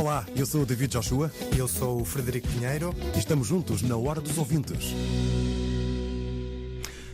Olá, eu sou o David Joshua. Eu sou o Frederico Pinheiro. E estamos juntos na Hora dos Ouvintes.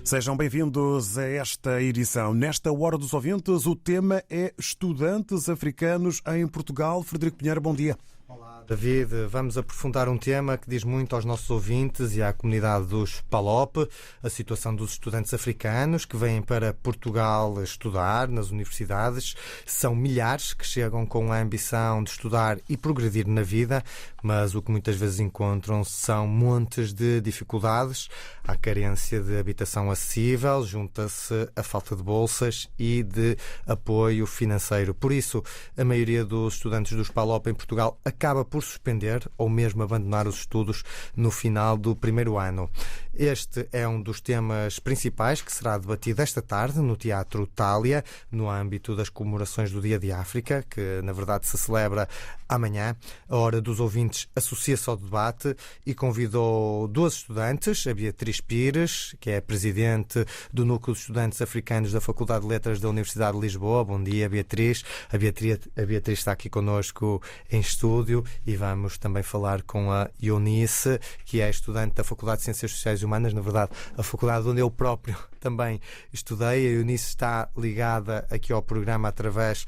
Sejam bem-vindos a esta edição. Nesta Hora dos Ouvintes, o tema é estudantes africanos em Portugal. Frederico Pinheiro, bom dia. Olá, David. Vamos aprofundar um tema que diz muito aos nossos ouvintes e à comunidade dos PALOP, a situação dos estudantes africanos que vêm para Portugal estudar nas universidades. São milhares que chegam com a ambição de estudar e progredir na vida, mas o que muitas vezes encontram são montes de dificuldades. A carência de habitação acessível, junta-se a falta de bolsas e de apoio financeiro. Por isso, a maioria dos estudantes dos PALOP em Portugal acaba por suspender ou mesmo abandonar os estudos no final do primeiro ano. Este é um dos temas principais que será debatido esta tarde no Teatro Thália, no âmbito das comemorações do Dia de África, que na verdade se celebra amanhã. A Hora dos Ouvintes associa-se ao debate e convidou duas estudantes, a Beatriz Pires, que é presidente do Núcleo de Estudantes Africanos da Faculdade de Letras da Universidade de Lisboa. Bom dia, Beatriz. A Beatriz está aqui connosco em estúdio e vamos também falar com a Eunice, que é estudante da Faculdade de Ciências Sociais e Humanas, na verdade, a faculdade onde eu próprio também estudei. A Eunice está ligada aqui ao programa através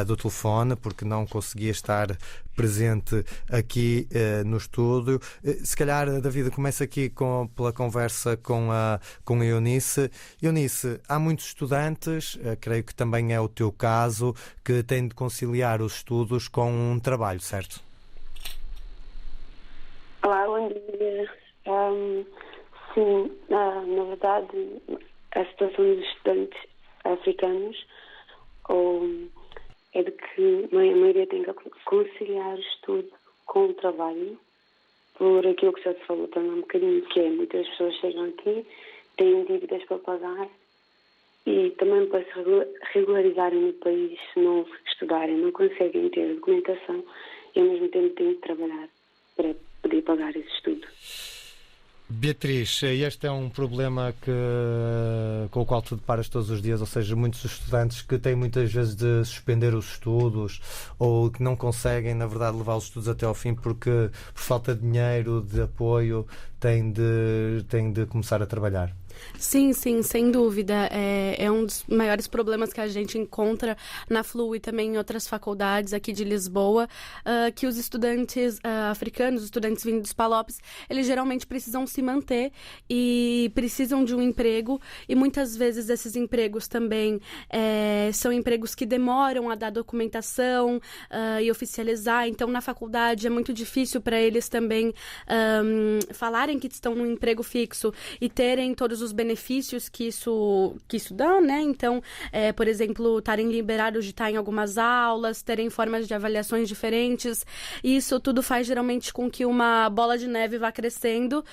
do telefone, porque não conseguia estar presente aqui no estúdio. Se calhar, David, começa aqui pela conversa com a Eunice. Eunice, há muitos estudantes, creio que também é o teu caso, que têm de conciliar os estudos com um trabalho, certo? Olá, bom dia. Sim, na verdade, a situação dos estudantes africanos é de que a maioria tem que conciliar o estudo com o trabalho, por aquilo que já se falou também um bocadinho, que é muitas pessoas chegam aqui, têm dívidas para pagar e também para se regularizarem no país, se não estudarem, não conseguem ter a documentação e ao mesmo tempo têm de trabalhar para poder pagar esse estudo. Beatriz, este é um problema com o qual tu deparas todos os dias, ou seja, muitos estudantes que têm muitas vezes de suspender os estudos ou que não conseguem, na verdade, levar os estudos até ao fim porque, por falta de dinheiro, de apoio, têm de começar a trabalhar. Sim, sem dúvida. É um dos maiores problemas que a gente encontra na FLU e também em outras faculdades aqui de Lisboa, que os estudantes africanos, os estudantes vindos dos PALOPs, eles geralmente precisam se manter e precisam de um emprego, e muitas vezes esses empregos também são empregos que demoram a dar documentação e oficializar. Então, na faculdade é muito difícil para eles também falarem que estão num emprego fixo e terem todos os benefícios que isso dá, né? Então, por exemplo, estarem liberados de estar em algumas aulas, terem formas de avaliações diferentes. Isso tudo faz geralmente com que uma bola de neve vá crescendo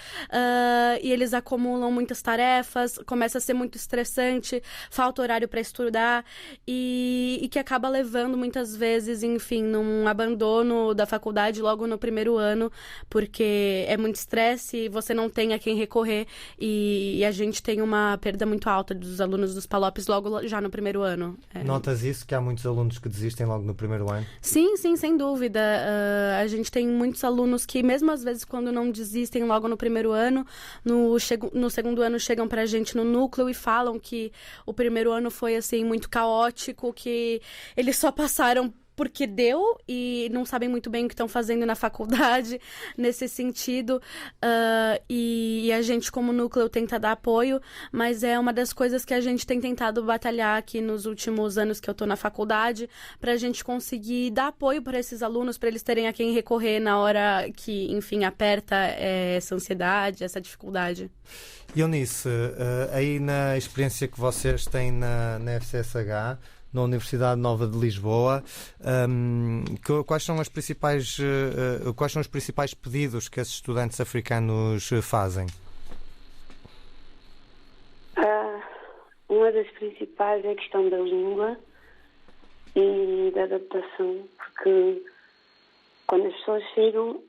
e eles acumulam muitas tarefas, começa a ser muito estressante, falta horário para estudar e que acaba levando muitas vezes, enfim, num abandono da faculdade logo no primeiro ano, porque é muito estresse e você não tem a quem recorrer e a gente tem uma perda muito alta dos alunos dos PALOPs logo já no primeiro ano. Notas isso, que há muitos alunos que desistem logo no primeiro ano? Sim, sem dúvida. A gente tem muitos alunos que, mesmo às vezes, quando não desistem logo no primeiro ano, no segundo ano chegam pra gente no núcleo e falam que o primeiro ano foi, assim, muito caótico, que eles só passaram porque deu e não sabem muito bem o que estão fazendo na faculdade nesse sentido, e a gente como núcleo tenta dar apoio, mas é uma das coisas que a gente tem tentado batalhar aqui nos últimos anos que eu estou na faculdade, para a gente conseguir dar apoio para esses alunos, para eles terem a quem recorrer na hora que, enfim, aperta essa ansiedade, essa dificuldade. Eunice, aí na experiência que vocês têm na FCSH, na Universidade Nova de Lisboa, quais são os principais pedidos que esses estudantes africanos fazem? Uma das principais é a questão da língua e da adaptação, porque quando as pessoas chegam,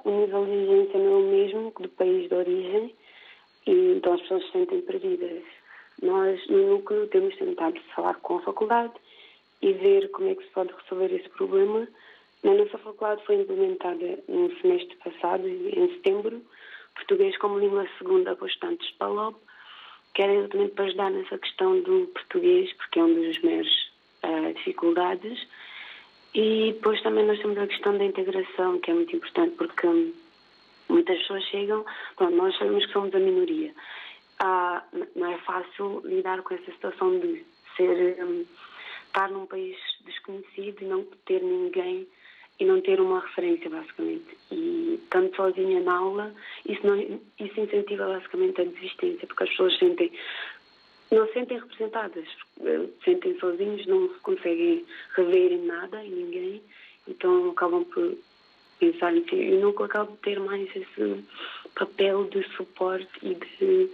o nível de exigência não é o mesmo que do país de origem, e então as pessoas se sentem perdidas. Nós, no núcleo, temos tentado falar com a faculdade e ver como é que se pode resolver esse problema Na nossa faculdade foi implementada no semestre passado, em setembro, português como língua segunda para os estudantes de PALOP, que era exatamente para ajudar nessa questão do português, porque é uma das maiores dificuldades. E depois também nós temos a questão da integração, que é muito importante, porque muitas pessoas chegam, pronto, nós sabemos que somos a minoria. Não é fácil lidar com essa situação de estar num país desconhecido e não ter ninguém e não ter uma referência, basicamente. E estando sozinha na aula, isso incentiva basicamente a desistência, porque as pessoas não se sentem representadas, sentem sozinhos, não se conseguem rever em nada, em ninguém, então acabam por pensar em si. E nunca acabo de ter mais esse papel de suporte e de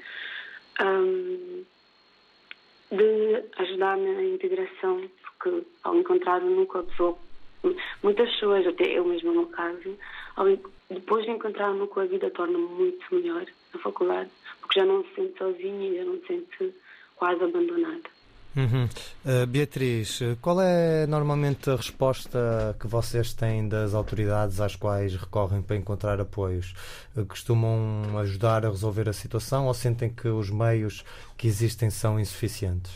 ajudar na integração, porque ao encontrar um núcleo, a pessoa, muitas pessoas, até eu mesma no caso, depois de encontrar um núcleo, a vida torna muito melhor na faculdade, porque já não se sente sozinha e já não se sente quase abandonada. Beatriz, qual é normalmente a resposta que vocês têm das autoridades às quais recorrem para encontrar apoios? Costumam ajudar a resolver a situação ou sentem que os meios que existem são insuficientes?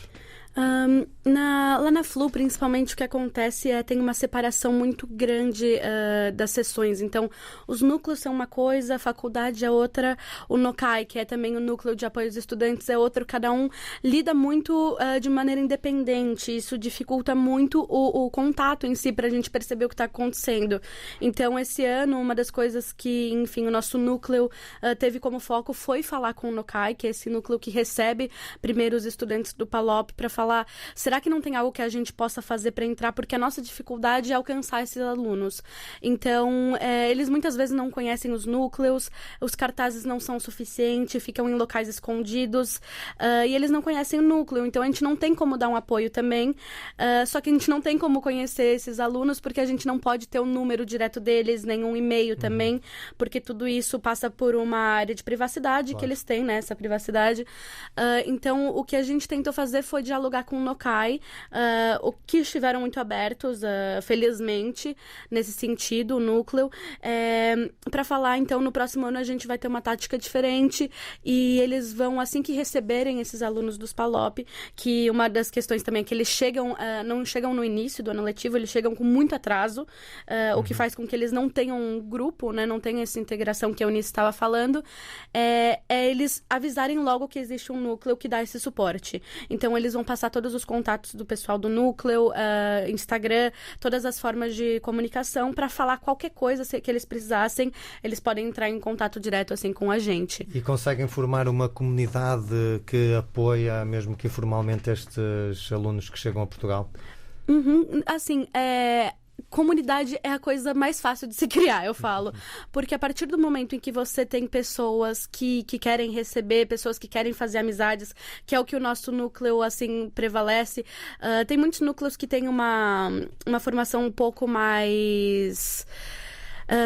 Lá na FLU, principalmente, o que acontece tem uma separação muito grande das sessões. Então, os núcleos são uma coisa, a faculdade é outra, o NOCAI, que é também o núcleo de apoio aos estudantes, é outro. Cada um lida muito de maneira independente. Isso dificulta muito o contato em si, para a gente perceber o que está acontecendo. Então, esse ano, uma das coisas que, enfim, o nosso núcleo teve como foco foi falar com o NOCAI, que é esse núcleo que recebe primeiro os estudantes do PALOP, para falar, será que não tem algo que a gente possa fazer para entrar? Porque a nossa dificuldade é alcançar esses alunos. Então, eles muitas vezes não conhecem os núcleos, os cartazes não são suficientes, ficam em locais escondidos, e eles não conhecem o núcleo. Então, a gente não tem como dar um apoio também, só que a gente não tem como conhecer esses alunos, porque a gente não pode ter o número direto deles, nem um e-mail também, porque tudo isso passa por uma área de privacidade, que eles têm, né, essa privacidade. Então, o que a gente tentou fazer foi dialogar com o NOCAI, o que estiveram muito abertos, felizmente, nesse sentido, o núcleo, para falar, então, no próximo ano a gente vai ter uma tática diferente e eles vão, assim que receberem esses alunos dos PALOP, que uma das questões também é que eles não chegam no início do ano letivo, eles chegam com muito atraso, o que faz com que eles não tenham um grupo, né, não tenham essa integração que a Eunice estava falando, eles avisarem logo que existe um núcleo que dá esse suporte. Então, eles vão passar todos os contatos do pessoal do núcleo, Instagram, todas as formas de comunicação para falar qualquer coisa que eles precisassem, eles podem entrar em contato direto assim com a gente. E conseguem formar uma comunidade que apoia, mesmo que informalmente, estes alunos que chegam a Portugal? Assim, comunidade é a coisa mais fácil de se criar, eu falo. Porque a partir do momento em que você tem pessoas que querem receber, pessoas que querem fazer amizades, que é o que o nosso núcleo, assim, prevalece. Tem muitos núcleos que têm uma formação um pouco mais...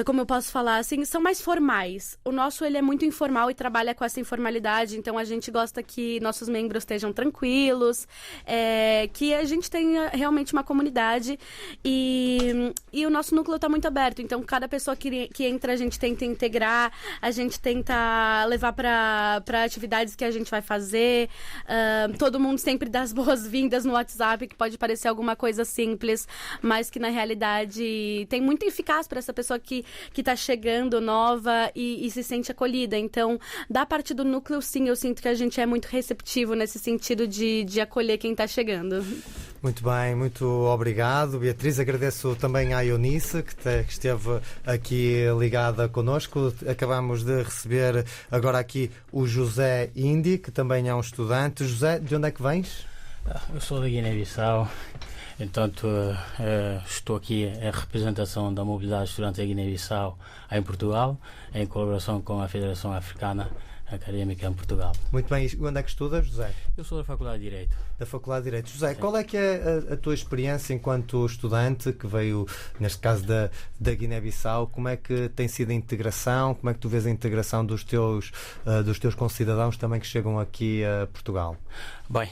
como eu posso falar, assim, são mais formais. O nosso, ele é muito informal e trabalha com essa informalidade, então a gente gosta que nossos membros estejam tranquilos, que a gente tenha realmente uma comunidade e o nosso núcleo está muito aberto, então cada pessoa que entra a gente tenta integrar, a gente tenta levar para atividades que a gente vai fazer, todo mundo sempre dá as boas-vindas no WhatsApp, que pode parecer alguma coisa simples, mas que na realidade tem muito eficaz para essa pessoa que está chegando nova e se sente acolhida. Então, da parte do núcleo, sim, eu sinto que a gente é muito receptivo nesse sentido de acolher quem está chegando. Muito bem, muito obrigado, Beatriz. Agradeço também à Eunice, que esteve aqui ligada connosco. Acabamos de receber agora aqui o José Indi, que também é um estudante. José, de onde é que vens? Eu sou da Guiné-Bissau. Entanto, estou aqui em representação da mobilidade estudante da Guiné-Bissau em Portugal, em colaboração com a Federação Africana Académica em Portugal. Muito bem. E onde é que estudas, José? Eu sou da Faculdade de Direito. Da Faculdade de Direito. José, sim, qual é que é a tua experiência enquanto estudante que veio, neste caso, da Guiné-Bissau? Como é que tem sido a integração? Como é que tu vês a integração dos teus concidadãos também que chegam aqui a Portugal? Bem,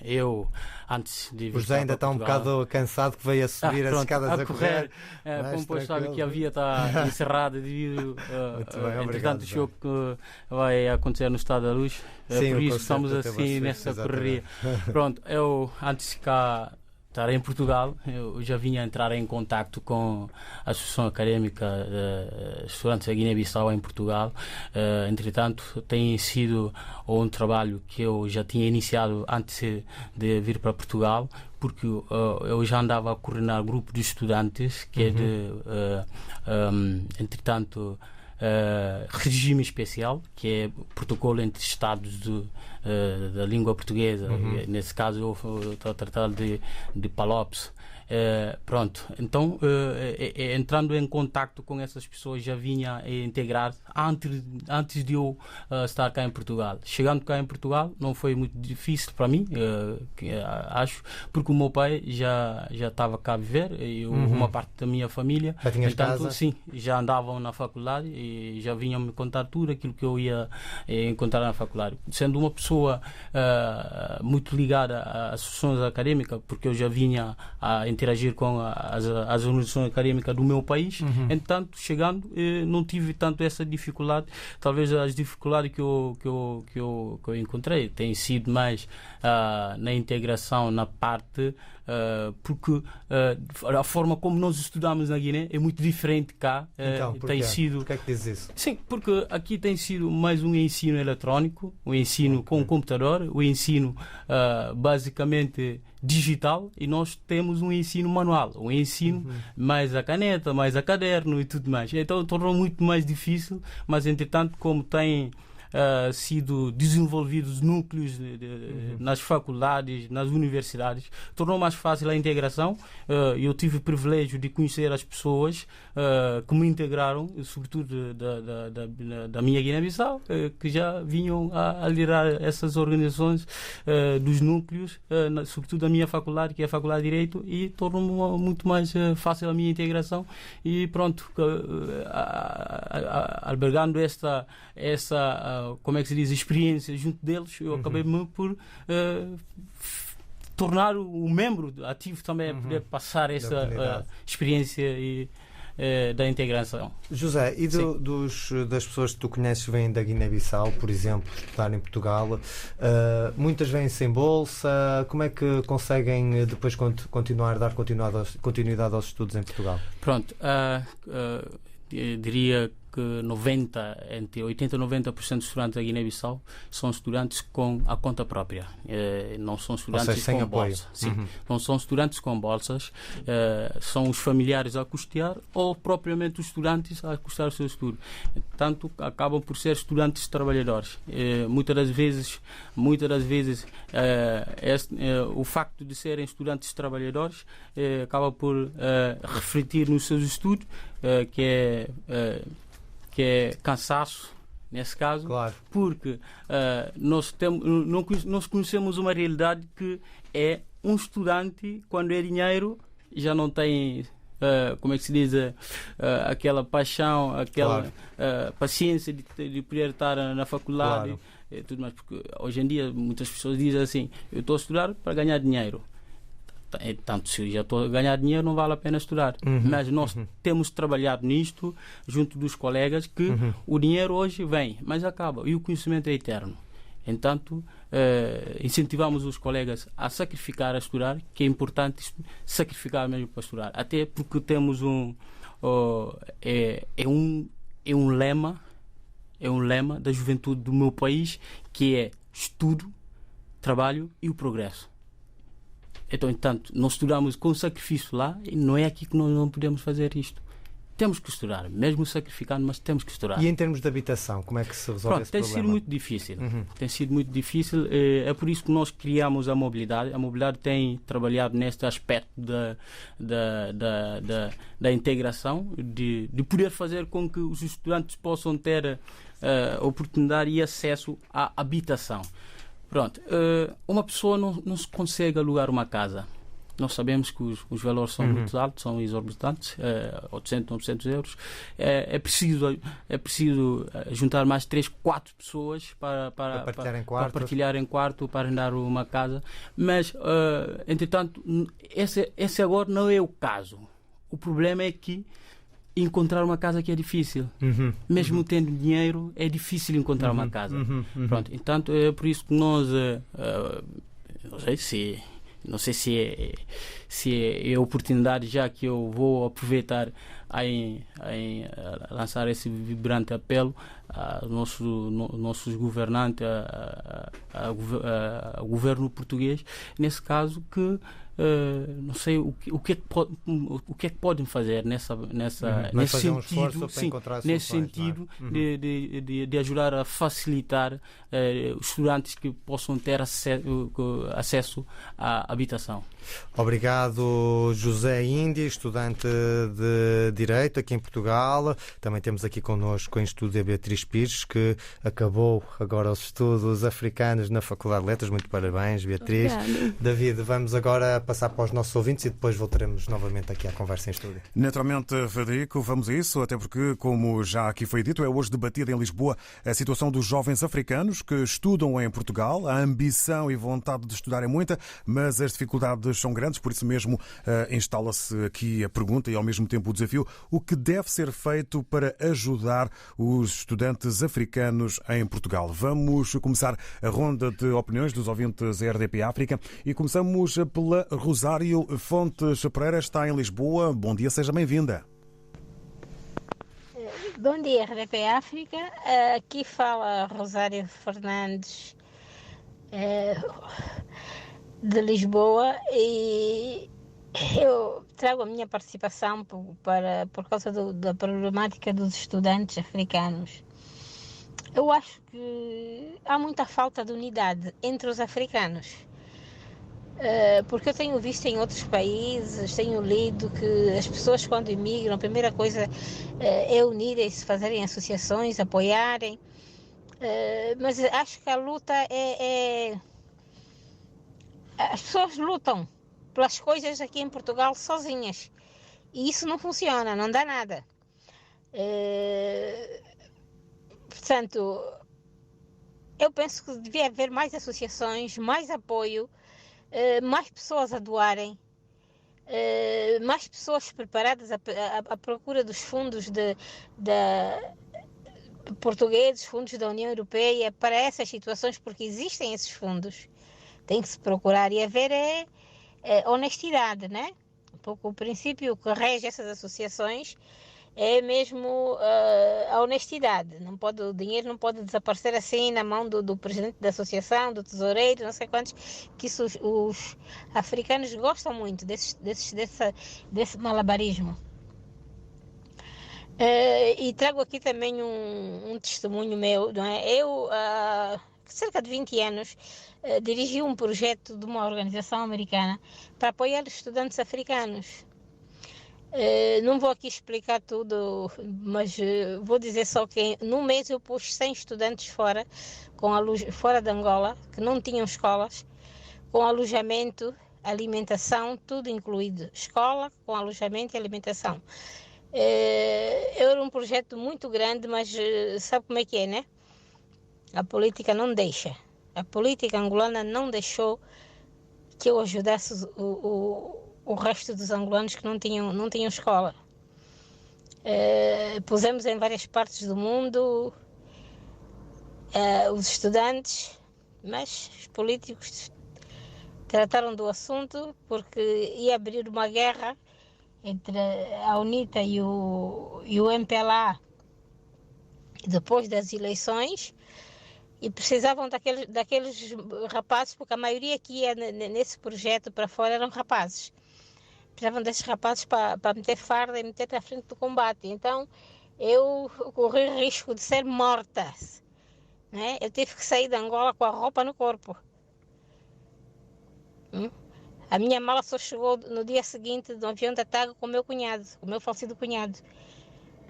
eu, antes de vir o José ainda está um bocado cansado, que veio a subir as escadas a correr. Como depois sabe que a via está encerrada devido, entretanto, o show que vai acontecer no Estado da Luz. Sim, por isso estamos assim nessa correria. Pronto, eu antes de cá estar em Portugal, eu já vinha a entrar em contacto com a Associação Académica de Estudantes da Guiné-Bissau em Portugal. Entretanto, tem sido um trabalho que eu já tinha iniciado antes de vir para Portugal, porque eu já andava a coordenar grupo de estudantes que é de, entretanto, regime especial, que é protocolo entre Estados da língua portuguesa. Nesse caso eu estou a tratar de PALOPS. Pronto, então entrando em contacto com essas pessoas já vinha a integrar antes de eu estar cá em Portugal. Chegando cá em Portugal não foi muito difícil para mim, acho, porque o meu pai já estava cá a viver e uma parte da minha família, já tinhas portanto, casa? Sim, já andavam na faculdade e já vinham me contar tudo aquilo que eu ia encontrar na faculdade. Sendo uma pessoa muito ligada às associações académicas, porque eu já vinha a interagir com as organizações académicas do meu país. Entanto, chegando, não tive tanto essa dificuldade. Talvez as dificuldades que eu encontrei têm sido mais na integração, na parte porque a forma como nós estudamos na Guiné é muito diferente cá. Então, tem sido... Por que é que dizes isso? Sim, porque aqui tem sido mais um ensino eletrónico, um ensino com computador, um ensino basicamente digital, e nós temos um ensino manual, um ensino mais a caneta, mais a caderno e tudo mais. Então tornou muito mais difícil, mas entretanto, como tem sido desenvolvidos núcleos nas faculdades, nas universidades, tornou mais fácil a integração. Eu tive o privilégio de conhecer as pessoas que me integraram, sobretudo da minha Guiné-Bissau, que já vinham a liderar essas organizações dos núcleos, sobretudo da minha faculdade, que é a Faculdade de Direito, e tornou muito mais fácil a minha integração. E pronto, albergando essa como é que se diz, experiência junto deles, eu acabei por tornar o membro ativo também a poder passar essa experiência da integração. José, e das pessoas que tu conheces que vêm da Guiné-Bissau, por exemplo, estudar em Portugal, muitas vêm sem bolsa. Como é que conseguem depois dar continuidade aos estudos em Portugal? Pronto, diria que entre 80% e 90% dos estudantes da Guiné-Bissau são estudantes com a conta própria, não são estudantes com bolsa. Sim, não são estudantes com bolsas, são os familiares a custear ou propriamente os estudantes a custear o seu estudo. Portanto, acabam por ser estudantes trabalhadores. Muitas das vezes o facto de serem estudantes trabalhadores acaba por refletir nos seus estudos, que é cansaço, nesse caso, claro. Porque nós conhecemos uma realidade que é um estudante, quando é dinheiro, já não tem, como é que se diz, aquela paixão, aquela paciência de poder estar na faculdade, claro. Tudo mais, porque hoje em dia muitas pessoas dizem assim: eu estou a estudar para ganhar dinheiro. Tanto, se já estou a ganhar dinheiro, não vale a pena estudar. Mas nós temos trabalhado nisto junto dos colegas, que o dinheiro hoje vem, mas acaba, e o conhecimento é eterno. Entanto, incentivamos os colegas a sacrificar a estudar, que é importante sacrificar mesmo para estudar. Até porque temos um lema da juventude do meu país, que é estudo, trabalho e o progresso. Então, entanto, nós estudamos com sacrifício lá, e não é aqui que nós não podemos fazer isto. Temos que estudar, mesmo sacrificando, mas temos que estudar. E em termos de habitação, como é que se resolve esse problema? Tem sido muito difícil. Tem sido muito difícil. É por isso que nós criamos a mobilidade. A mobilidade tem trabalhado neste aspecto da integração, de poder fazer com que os estudantes possam ter oportunidade e acesso à habitação. Pronto, uma pessoa não se consegue alugar uma casa. nós sabemos que os valores são muito altos, são exorbitantes, 800, 900 euros. É preciso juntar mais 3, 4 pessoas para partilharem quarto, para arrendar uma casa. Mas, entretanto, esse agora não é o caso. O problema é que encontrar uma casa que é difícil. Mesmo tendo dinheiro, é difícil encontrar uma casa. Pronto, então é por isso que nós, não sei se é oportunidade, já que eu vou aproveitar em lançar esse vibrante apelo aos nossos governantes, ao governo português, nesse caso, que não sei o que é que podem fazer nesse sentido de ajudar a facilitar os estudantes que possam ter acesso à habitação. Obrigado, José Índia, estudante de Direito aqui em Portugal. Também temos aqui connosco em estúdio a Beatriz Pires, que acabou agora os estudos africanos na Faculdade de Letras. Muito parabéns, Beatriz. Obrigada. David, vamos agora passar para os nossos ouvintes e depois voltaremos novamente aqui à conversa em estúdio. Naturalmente, Frederico, vamos a isso, até porque, como já aqui foi dito, é hoje debatida em Lisboa a situação dos jovens africanos que estudam em Portugal. A ambição e vontade de estudar é muita, mas as dificuldades são grandes, por isso mesmo instala-se aqui a pergunta e ao mesmo tempo o desafio: o que deve ser feito para ajudar os estudantes africanos em Portugal? Vamos começar a ronda de opiniões dos ouvintes RDP África e começamos pela Rosário Fontes Pereira, está em Lisboa. Bom dia, seja bem-vinda. Bom dia, RDP África. Aqui fala Rosário Fernandes, de Lisboa, e eu trago a minha participação por causa da problemática dos estudantes africanos. Eu acho que há muita falta de unidade entre os africanos, porque eu tenho visto em outros países, tenho lido que as pessoas, quando imigram, a primeira coisa é unirem-se, fazerem associações, apoiarem, mas acho que a luta as pessoas lutam pelas coisas aqui em Portugal sozinhas, e isso não funciona, não dá nada. Portanto, eu penso que devia haver mais associações, mais apoio, mais pessoas a doarem, mais pessoas preparadas à procura dos fundos portugueses, fundos da União Europeia para essas situações, porque existem esses fundos. Tem que se procurar e haver honestidade, né? Um pouco o princípio que rege essas associações é mesmo a honestidade. O dinheiro não pode desaparecer assim na mão do presidente da associação, do tesoureiro, não sei quantos, que isso os africanos gostam muito desse malabarismo. E trago aqui também um testemunho meu, não é? Eu, cerca de 20 anos, dirigi um projeto de uma organização americana para apoiar os estudantes africanos. Não vou aqui explicar tudo, mas vou dizer só que num mês eu pus 100 estudantes fora de Angola, que não tinham escolas, com alojamento, alimentação, tudo incluído. Escola com alojamento e alimentação. Era um projeto muito grande, mas sabe como é que é, né? A política não deixa. A política angolana não deixou que eu ajudasse o resto dos angolanos que não tinham escola. Pusemos em várias partes do mundo os estudantes, mas os políticos trataram do assunto porque ia abrir uma guerra entre a UNITA e o MPLA depois das eleições, e precisavam daqueles rapazes, porque a maioria que ia nesse projeto para fora eram rapazes. Precisavam desses rapazes para meter farda e meter à frente do combate. Então eu corri o risco de ser morta, né? Eu tive que sair de Angola com a roupa no corpo. A minha mala só chegou no dia seguinte do avião da TAG com o meu cunhado, o meu falecido cunhado.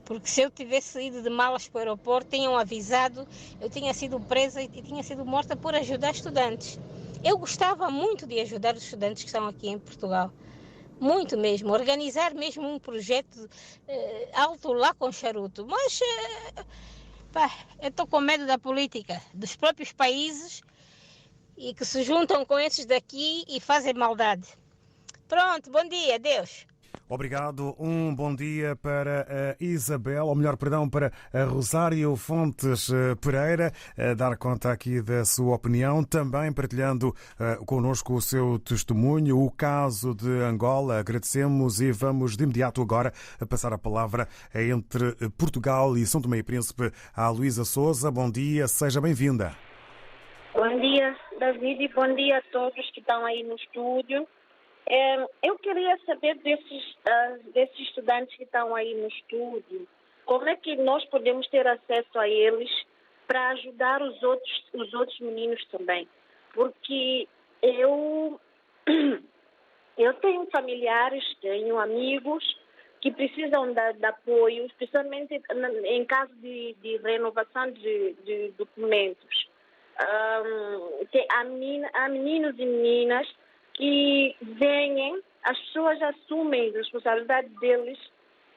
Porque se eu tivesse ido de malas para o aeroporto, tinham avisado, eu tinha sido presa e tinha sido morta por ajudar estudantes. Eu gostava muito de ajudar os estudantes que estão aqui em Portugal. muito mesmo, organizar mesmo um projeto alto lá com charuto. Mas pá, eu estou com medo da política dos próprios países e que se juntam com esses daqui e fazem maldade. Pronto, bom dia, adeus. Obrigado. Um bom dia para a Isabel, ou melhor, perdão, para a Rosário Fontes Pereira, a dar conta aqui da sua opinião, também partilhando connosco o seu testemunho, o caso de Angola. Agradecemos e vamos de imediato agora a passar a palavra entre Portugal e São Tomé e Príncipe à Luísa Souza. Bom dia, seja bem-vinda. Bom dia, David, e bom dia a todos que estão aí no estúdio. Eu queria saber desses estudantes que estão aí no estúdio, como é que nós podemos ter acesso a eles para ajudar os outros meninos também. Porque eu tenho familiares, tenho amigos que precisam de apoio, especialmente em caso de renovação de documentos. Há meninos e meninas que vêm, as pessoas assumem a responsabilidade deles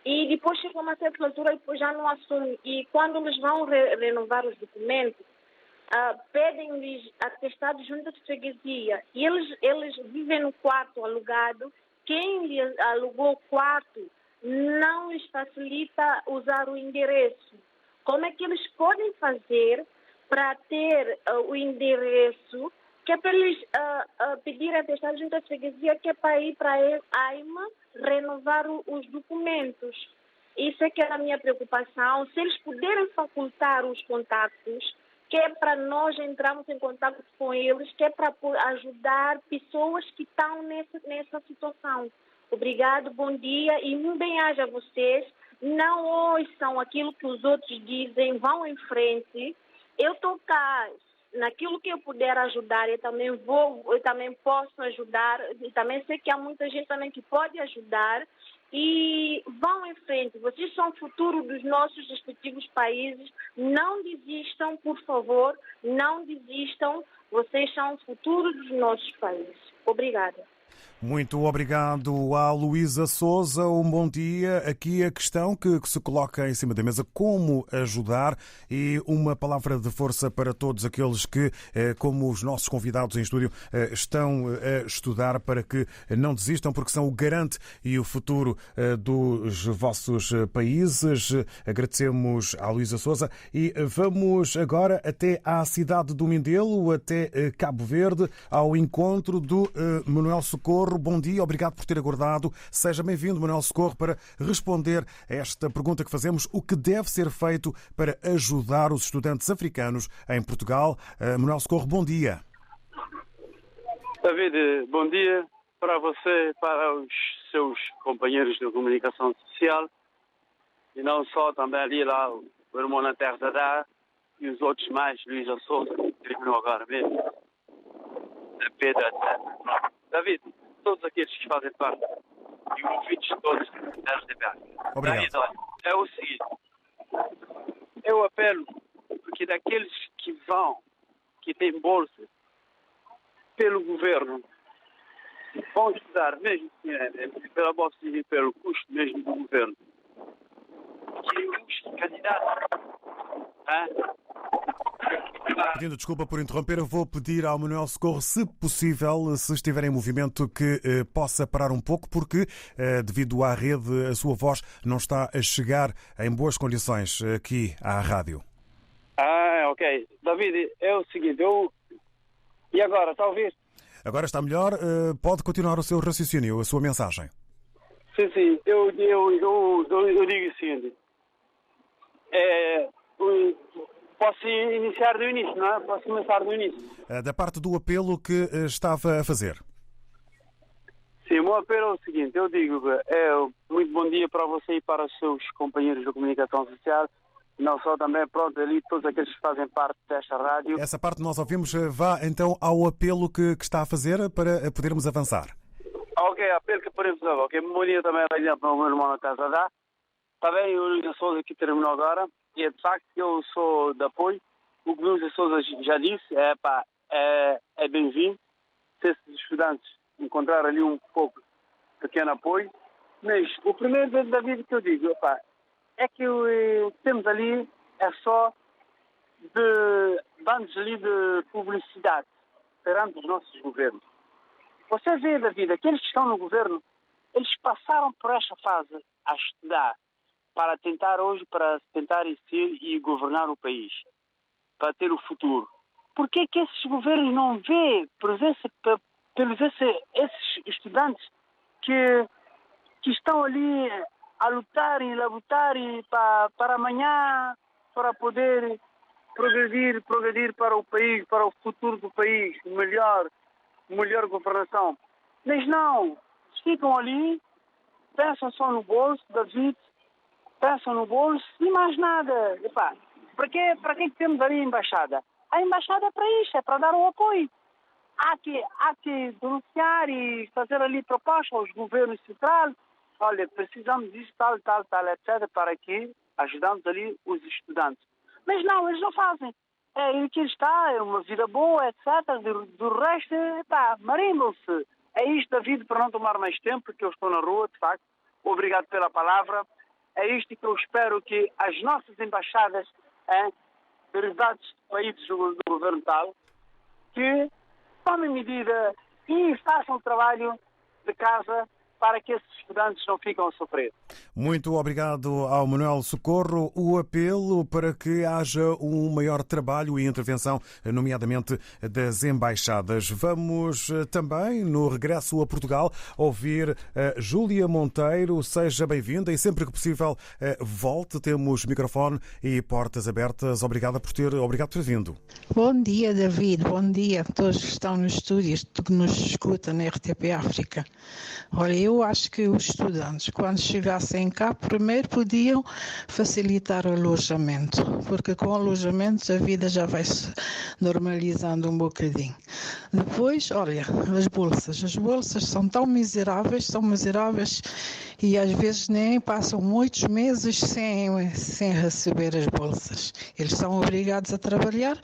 e depois chega a uma certa altura e depois já não assumem. E quando eles vão renovar os documentos, pedem-lhes atestado junto de freguesia. E eles vivem no quarto alugado. Quem lhes alugou o quarto não lhes facilita usar o endereço. Como é que eles podem fazer para ter o endereço, que é para eles pedirem atestado junto à freguesia, que é para ir para a AIMA renovar os documentos? Isso é que era a minha preocupação. Se eles puderem facultar os contatos, que é para nós entrarmos em contato com eles, que é para ajudar pessoas que estão nessa situação. Obrigado, bom dia e um bem-aja a vocês. Não ouçam aquilo que os outros dizem, vão em frente. Eu estou cá, naquilo que eu puder ajudar, eu também posso ajudar, e também sei que há muita gente também que pode ajudar, e vão em frente. Vocês são o futuro dos nossos respectivos países, não desistam, por favor, não desistam, vocês são o futuro dos nossos países. Obrigada. Muito obrigado à Luísa Souza. Um bom dia. Aqui a questão que se coloca em cima da mesa, como ajudar, e uma palavra de força para todos aqueles que, como os nossos convidados em estúdio, estão a estudar, para que não desistam, porque são o garante e o futuro dos vossos países. Agradecemos à Luísa Souza e vamos agora até à cidade do Mindelo, até Cabo Verde, ao encontro do Manuel Socorro. Bom dia, obrigado por ter aguardado. Seja bem-vindo, Manuel Socorro, para responder a esta pergunta que fazemos: o que deve ser feito para ajudar os estudantes africanos em Portugal? Manuel Socorro, bom dia. David, bom dia para você, para os seus companheiros de comunicação social, e não só, também ali lá o irmão na Terra da Dá e os outros mais, Luísa Souza, que terminou agora mesmo, Pedro, etc. David, todos aqueles que fazem parte e os ouvintes todos da RDP. Obrigado. David, é o seguinte, eu apelo porque daqueles que vão, que têm bolsa pelo governo, vão estudar mesmo pela bolsa e pelo custo mesmo do governo, que os candidatos Pedindo desculpa por interromper, eu vou pedir ao Manuel Socorro, se possível, se estiver em movimento, que possa parar um pouco, porque devido à rede a sua voz não está a chegar em boas condições aqui à rádio. Ok. David, é o seguinte, e agora, está a ouvir? Agora está melhor, pode continuar o seu raciocínio, a sua mensagem. Sim, eu digo o seguinte, posso iniciar do início, não é? Posso começar do início. Da parte do apelo que estava a fazer. Sim, o meu apelo é o seguinte, eu digo, muito bom dia para você e para os seus companheiros de comunicação social, não só também, pronto, ali todos aqueles que fazem parte desta rádio. Essa parte nós ouvimos, vá então ao apelo que está a fazer para podermos avançar. Ok, apelo que podemos fazer. Ok, bom dia também para o meu irmão na Casa da. Está bem, o Luísa Souza que terminou agora. E de facto eu sou de apoio. O que o Luísa Souza já disse é bem-vindo. Se esses estudantes encontrar ali um pouco pequeno apoio. Mas o primeiro, David, que eu digo, é que temos ali é só bandos ali de publicidade perante os nossos governos. Você vê, David, aqueles que estão no governo, eles passaram por esta fase a estudar para tentar ser e governar o país, para ter o futuro. Por que esses governos não vê pelos esses estudantes que estão ali a lutar e labutar para amanhã, para poder progredir para o país, para o futuro do país, melhor governação. Mas não, ficam ali, pensam só no bolso, David, pensam no bolso e mais nada. Para que temos ali a embaixada? A embaixada é para isto, é para dar o apoio. Há que denunciar e fazer ali propostas aos governos centrais. Olha, precisamos disso, tal, etc., para que ajudamos ali os estudantes. Mas não, eles não fazem. É o que está, é uma vida boa, etc. Do resto, marimbam-se. É isto, David, para não tomar mais tempo, porque eu estou na rua, de facto. Obrigado pela palavra. É isto que eu espero que as nossas embaixadas, derivados de países do governo tal, que tomem medida e façam o trabalho de casa para que esses estudantes não fiquem a sofrer. Muito obrigado ao Manuel Socorro. O apelo para que haja um maior trabalho e intervenção, nomeadamente das embaixadas. Vamos também, no regresso a Portugal, ouvir a Júlia Monteiro. Seja bem-vinda e sempre que possível volte. Temos microfone e portas abertas. Obrigado por ter vindo. Bom dia, David. Bom dia a todos que estão nos estúdios, que nos escutam na RTP África. Olha, eu acho que os estudantes, quando chegassem cá, primeiro podiam facilitar o alojamento, porque com o alojamento a vida já vai se normalizando um bocadinho. Depois, olha, as bolsas são miseráveis e às vezes nem passam muitos meses sem receber as bolsas. Eles são obrigados a trabalhar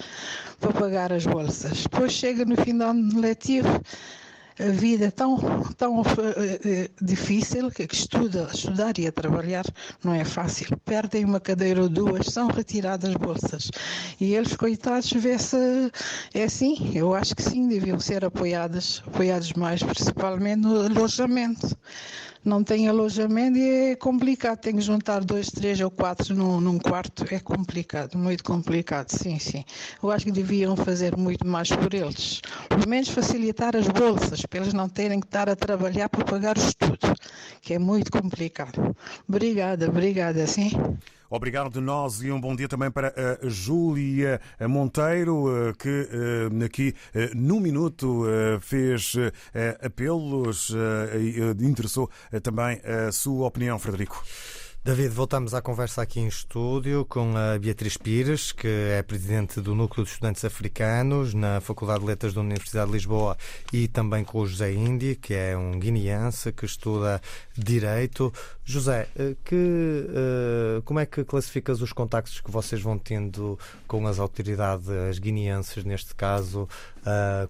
para pagar as bolsas. Depois chega no fim do ano letivo, a vida é tão difícil que estudar e a trabalhar não é fácil. Perdem uma cadeira ou duas, são retiradas as bolsas. E eles, coitados, vê-se... É assim, eu acho que sim, deviam ser apoiados mais, principalmente no alojamento. Não tem alojamento e é complicado. Tem que juntar 2, 3 ou 4 num quarto. É complicado, muito complicado, sim. Eu acho que deviam fazer muito mais por eles. Pelo menos facilitar as bolsas, para eles não terem que estar a trabalhar para pagar o estudo, que é muito complicado. Obrigada, sim. Obrigado de nós e um bom dia também para a Júlia Monteiro, que aqui num minuto fez apelos e interessou também a sua opinião, Frederico. David, voltamos à conversa aqui em estúdio com a Beatriz Pires, que é presidente do Núcleo de Estudantes Africanos na Faculdade de Letras da Universidade de Lisboa, e também com o José Indi, que é um guineense que estuda Direito. José, como é que classificas os contactos que vocês vão tendo com as autoridades guineenses, neste caso,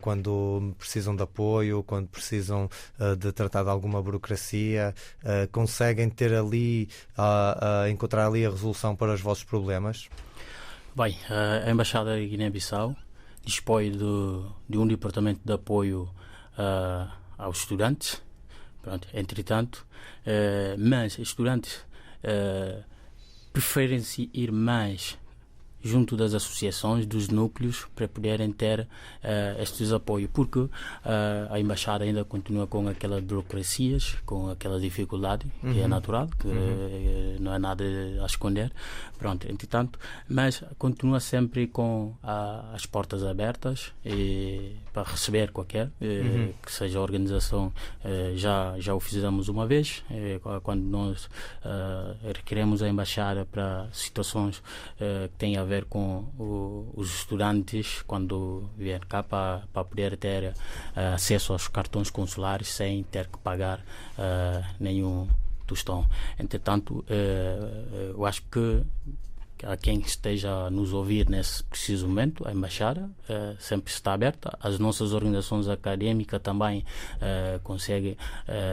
quando precisam de apoio, quando precisam de tratar de alguma burocracia? Conseguem ter ali, encontrar ali a resolução para os vossos problemas? Bem, a Embaixada de Guiné-Bissau dispõe de um departamento de apoio aos estudantes. Pronto, entretanto, mas estudantes preferem-se ir mais junto das associações, dos núcleos, para poderem ter estes apoios, porque a Embaixada ainda continua com aquelas burocracias, com aquela dificuldade, que é natural, que não é nada a esconder. Pronto, entretanto, mas continua sempre com as portas abertas para receber qualquer, que seja a organização. Já o fizemos uma vez, quando nós requeremos a Embaixada para situações que têm a ver com os estudantes, quando vier cá, para poder ter acesso aos cartões consulares sem ter que pagar nenhum tostão. Entretanto, eu acho que a quem esteja a nos ouvir nesse preciso momento, a Embaixada sempre está aberta. As nossas organizações académicas também conseguem,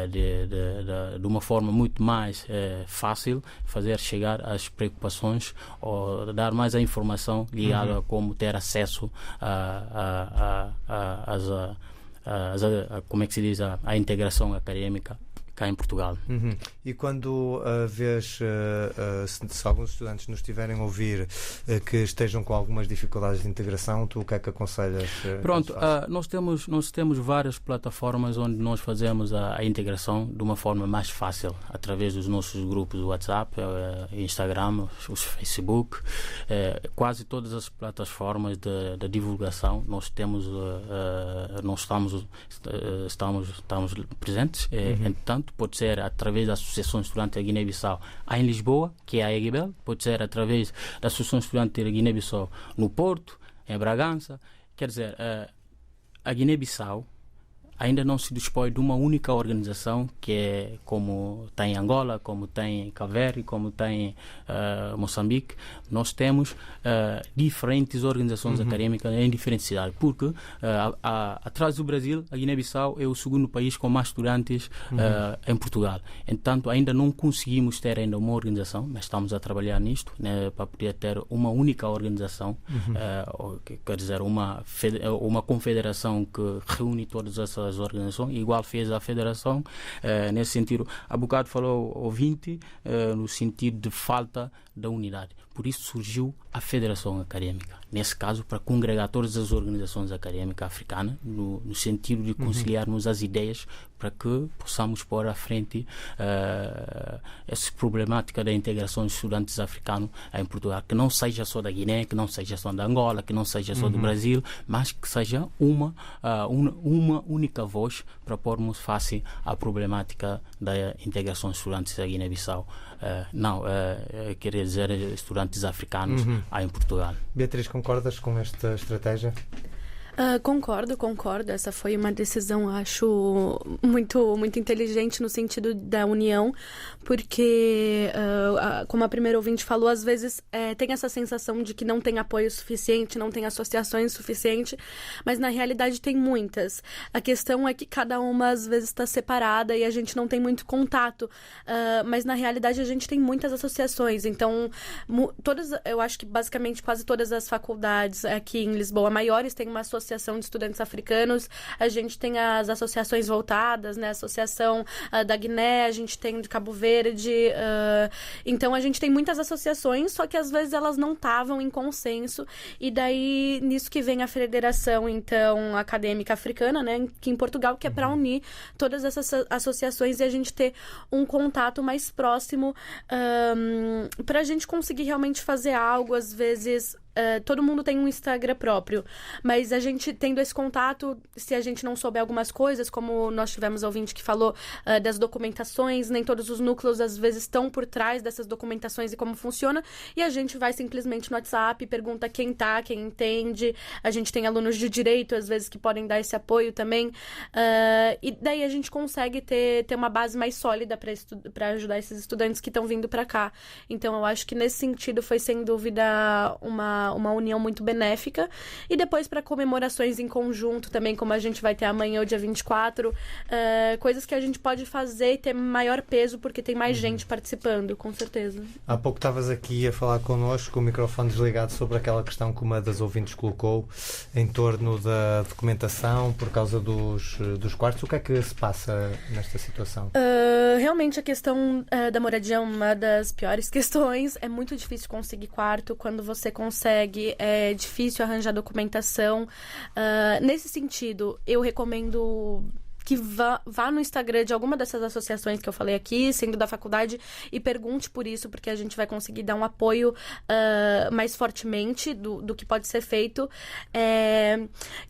de uma forma muito mais fácil, fazer chegar as preocupações ou dar mais a informação ligada a como ter acesso como é que se diz, a integração académica cá em Portugal. E quando vês, se alguns estudantes nos estiverem a ouvir que estejam com algumas dificuldades de integração, tu o que é que aconselhas? Pronto, nós temos várias plataformas onde nós fazemos a integração de uma forma mais fácil, através dos nossos grupos do WhatsApp, Instagram, os Facebook, quase todas as plataformas de divulgação nós temos, nós estamos presentes. Entretanto, pode ser através da Associação Estudante da Guiné-Bissau em Lisboa, que é a EGBEL, pode ser através da Associação Estudante da Guiné-Bissau no Porto, em Bragança. Quer dizer, a Guiné-Bissau ainda não se dispõe de uma única organização, que é como tem Angola, como tem Cabo Verde, como tem Moçambique. Nós temos diferentes organizações académicas em diferentes cidades, porque atrás do Brasil, a Guiné-Bissau é o segundo país com mais estudantes em Portugal. Entanto, ainda não conseguimos ter ainda uma organização, mas estamos a trabalhar nisto, né, para poder ter uma única organização, quer dizer, uma confederação que reúne todas essas organizações, igual fez a federação, nesse sentido. Há bocado falou ouvinte, no sentido de falta da unidade. Por isso surgiu a Federação Académica, nesse caso para congregar todas as organizações académicas africanas, no sentido de conciliarmos as ideias para que possamos pôr à frente essa problemática da integração de estudantes africanos em Portugal, que não seja só da Guiné, que não seja só da Angola, que não seja só do Brasil, mas que seja uma única voz para pormos face à problemática da integração de estudantes da Guiné-Bissau. Queria dizer estudantes africanos em Portugal. Beatriz, concordas com esta estratégia? Concordo. Essa foi uma decisão, acho, muito, muito inteligente no sentido da união, porque, como a primeira ouvinte falou, às vezes tem essa sensação de que não tem apoio suficiente, não tem associações suficiente, mas na realidade tem muitas. A questão é que cada uma às vezes está separada e a gente não tem muito contato, mas na realidade a gente tem muitas associações. Então, eu acho que basicamente quase todas as faculdades aqui em Lisboa maiores têm uma associação de estudantes africanos. A gente tem as associações voltadas, né? A Associação da Guiné, a gente tem de Cabo Verde. Então, a gente tem muitas associações, só que às vezes elas não estavam em consenso. E daí, nisso que vem a Federação, então, Acadêmica Africana, né? Aqui em Portugal, que é para unir todas essas associações e a gente ter um contato mais próximo, para a gente conseguir realmente fazer algo. Às vezes, todo mundo tem um Instagram próprio, mas a gente tendo esse contato, se a gente não souber algumas coisas, como nós tivemos ouvinte que falou das documentações, nem todos os núcleos às vezes estão por trás dessas documentações e como funciona, e a gente vai simplesmente no WhatsApp, pergunta quem entende. A gente tem alunos de direito às vezes que podem dar esse apoio também, e daí a gente consegue ter uma base mais sólida para ajudar esses estudantes que estão vindo para cá. Então eu acho que nesse sentido foi sem dúvida uma união muito benéfica. E depois para comemorações em conjunto também, como a gente vai ter amanhã, o dia 24, coisas que a gente pode fazer e ter maior peso porque tem mais gente participando, com certeza. Há pouco estavas aqui a falar connosco com o microfone desligado sobre aquela questão que uma das ouvintes colocou em torno da documentação por causa dos quartos. O que é que se passa nesta situação? Realmente a questão da moradia é uma das piores questões. É muito difícil conseguir quarto. Quando você consegue, é difícil arranjar documentação. Nesse sentido, eu recomendo que vá no Instagram de alguma dessas associações que eu falei aqui, sendo da faculdade, e pergunte por isso, porque a gente vai conseguir dar um apoio mais fortemente do que pode ser feito.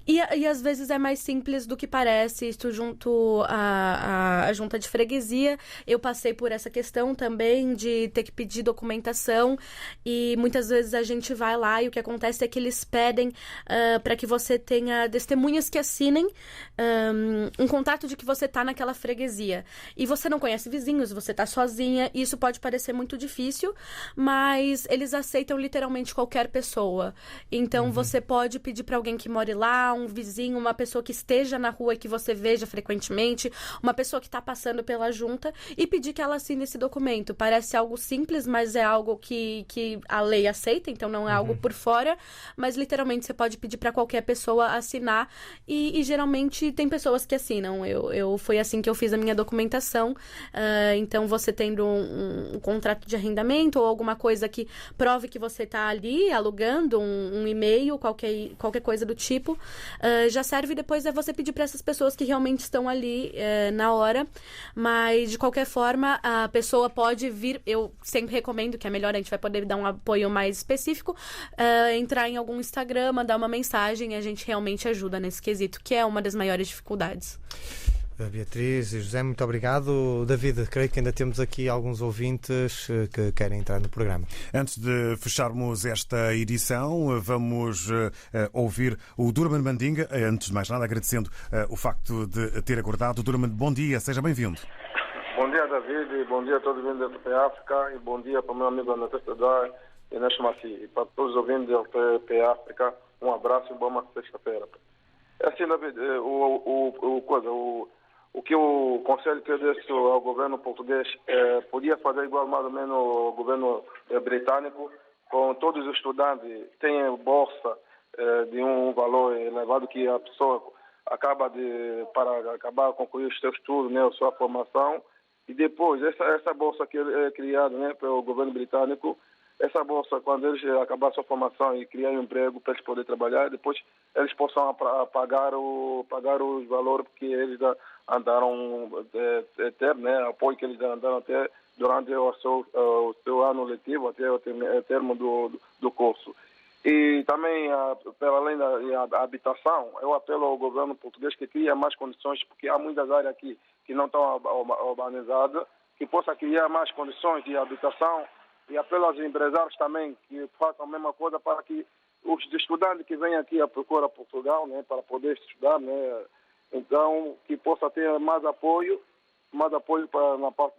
E às vezes é mais simples do que parece. Isso junto à junta de freguesia. Eu passei por essa questão também de ter que pedir documentação, e muitas vezes a gente vai lá e o que acontece é que eles pedem para que você tenha testemunhas que assinem um contrato contato de que você tá naquela freguesia. E você não conhece vizinhos, você tá sozinha, e isso pode parecer muito difícil, mas eles aceitam literalmente qualquer pessoa. Então, você pode pedir para alguém que more lá, um vizinho, uma pessoa que esteja na rua e que você veja frequentemente, uma pessoa que tá passando pela junta, e pedir que ela assine esse documento. Parece algo simples, mas é algo que a lei aceita, então não é algo por fora, mas literalmente você pode pedir para qualquer pessoa assinar, e geralmente tem pessoas que assinam. Foi assim que eu fiz a minha documentação. Então, você tendo um contrato de arrendamento ou alguma coisa que prove que você está ali alugando, um e-mail, qualquer coisa do tipo, já serve. Depois é você pedir para essas pessoas que realmente estão ali na hora. Mas, de qualquer forma, a pessoa pode vir. Eu sempre recomendo que é melhor, a gente vai poder dar um apoio mais específico, entrar em algum Instagram, mandar uma mensagem, e a gente realmente ajuda nesse quesito, que é uma das maiores dificuldades. Beatriz e José, muito obrigado. David, creio que ainda temos aqui alguns ouvintes que querem entrar no programa. Antes de fecharmos esta edição, vamos ouvir o Durman Mandinga. Antes de mais nada, agradecendo o facto de ter acordado. Durman, bom dia, seja bem-vindo. Bom dia, David, bom dia a todos os ouvintes da RTP África, e bom dia para o meu amigo André Stadar e Inês Massi. E para todos os ouvintes da RTP África, um abraço e boa sexta-feira. É assim, David, o que o conselho que eu desse ao governo português podia fazer igual mais ou menos o governo britânico, com todos os estudantes têm bolsa de um valor elevado que a pessoa acaba para acabar de concluir os seus estudos, né, a sua formação, e depois essa bolsa que é criada, né, pelo governo britânico, essa bolsa, quando eles acabar a sua formação e criar um emprego para eles poderem trabalhar, depois eles possam pagar os valores que eles andaram ter, né, apoio que eles andaram até durante o seu ano letivo, até o termo do curso. E também, pela além da habitação, eu apelo ao governo português que crie mais condições, porque há muitas áreas aqui que não estão urbanizadas, que possa criar mais condições de habitação, e apelo aos empresários também que façam a mesma coisa para que os estudantes que vêm aqui à procura Portugal, né, para poder estudar, né, então que possa ter mais apoio para, na parte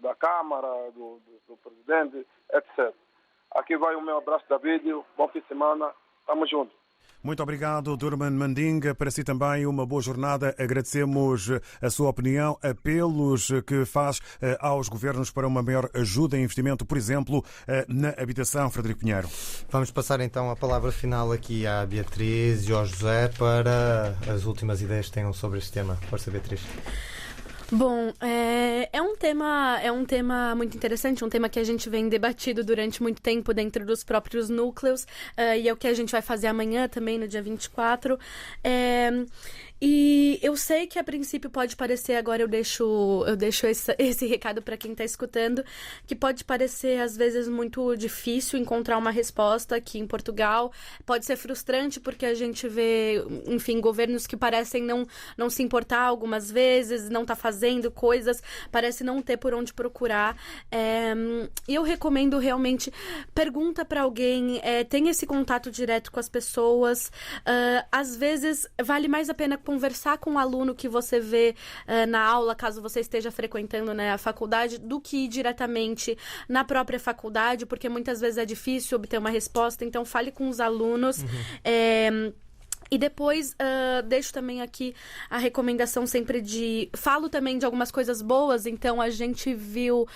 da Câmara, do Presidente, etc. Aqui vai o meu abraço, David. Bom fim de semana. Estamos juntos. Muito obrigado, Durman Mandinga. Para si também uma boa jornada. Agradecemos a sua opinião, apelos que faz aos governos para uma maior ajuda e investimento, por exemplo, na habitação. Frederico Pinheiro. Vamos passar então a palavra final aqui à Beatriz e ao José para as últimas ideias que tenham sobre este tema. Força, Beatriz. Bom, é um tema muito interessante, um tema que a gente vem debatido durante muito tempo dentro dos próprios núcleos, e é o que a gente vai fazer amanhã também, no dia 24. E eu sei que a princípio pode parecer, agora eu deixo esse recado para quem está escutando, que pode parecer às vezes muito difícil encontrar uma resposta aqui em Portugal. Pode ser frustrante porque a gente vê, enfim, governos que parecem não se importar algumas vezes, não tá fazendo coisas, parece não ter por onde procurar. E eu recomendo realmente, pergunta para alguém, tenha esse contato direto com as pessoas. Às vezes vale mais a pena conversar com o aluno que você vê na aula, caso você esteja frequentando, né, a faculdade, do que ir diretamente na própria faculdade, porque muitas vezes é difícil obter uma resposta. Então, fale com os alunos. E depois, deixo também aqui a recomendação sempre falo também de algumas coisas boas. Então, a gente viu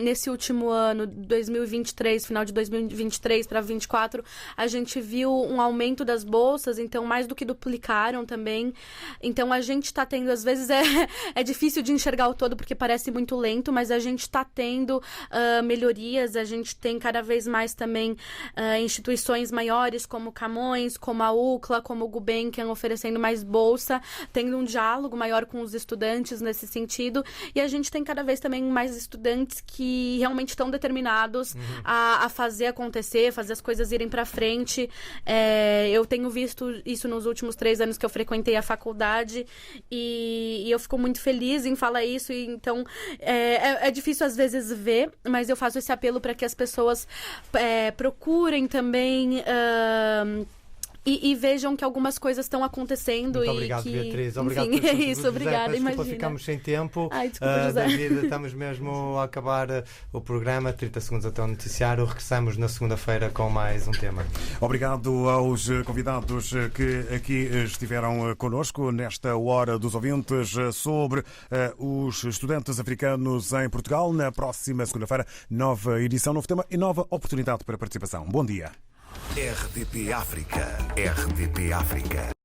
nesse último ano, 2023, final de 2023 para 2024, a gente viu um aumento das bolsas, então mais do que duplicaram também. Então, a gente está tendo, às vezes é difícil de enxergar o todo porque parece muito lento, mas a gente está tendo melhorias. A gente tem cada vez mais também instituições maiores como Camões, como a UCLA, como o Gulbenkian oferecendo mais bolsa, tendo um diálogo maior com os estudantes nesse sentido, e a gente tem cada vez também mais estudantes que realmente estão determinados a fazer acontecer, fazer as coisas irem para frente. Eu tenho visto isso nos últimos 3 anos que eu frequentei a faculdade, e eu fico muito feliz em falar isso. E então é difícil às vezes ver, mas eu faço esse apelo para que as pessoas procurem também e vejam que algumas coisas estão acontecendo. Muito obrigado, Beatriz. Obrigado. Enfim, é isso. Obrigada, imagina. imagina. Ficamos sem tempo. Ai, desculpa, José. David, estamos mesmo a acabar o programa. 30 segundos até o noticiário. Regressamos na segunda-feira com mais um tema. Obrigado aos convidados que aqui estiveram connosco nesta Hora dos Ouvintes sobre os estudantes africanos em Portugal. Na próxima segunda-feira, nova edição, novo tema e nova oportunidade para participação. Bom dia. RDP África. RDP África.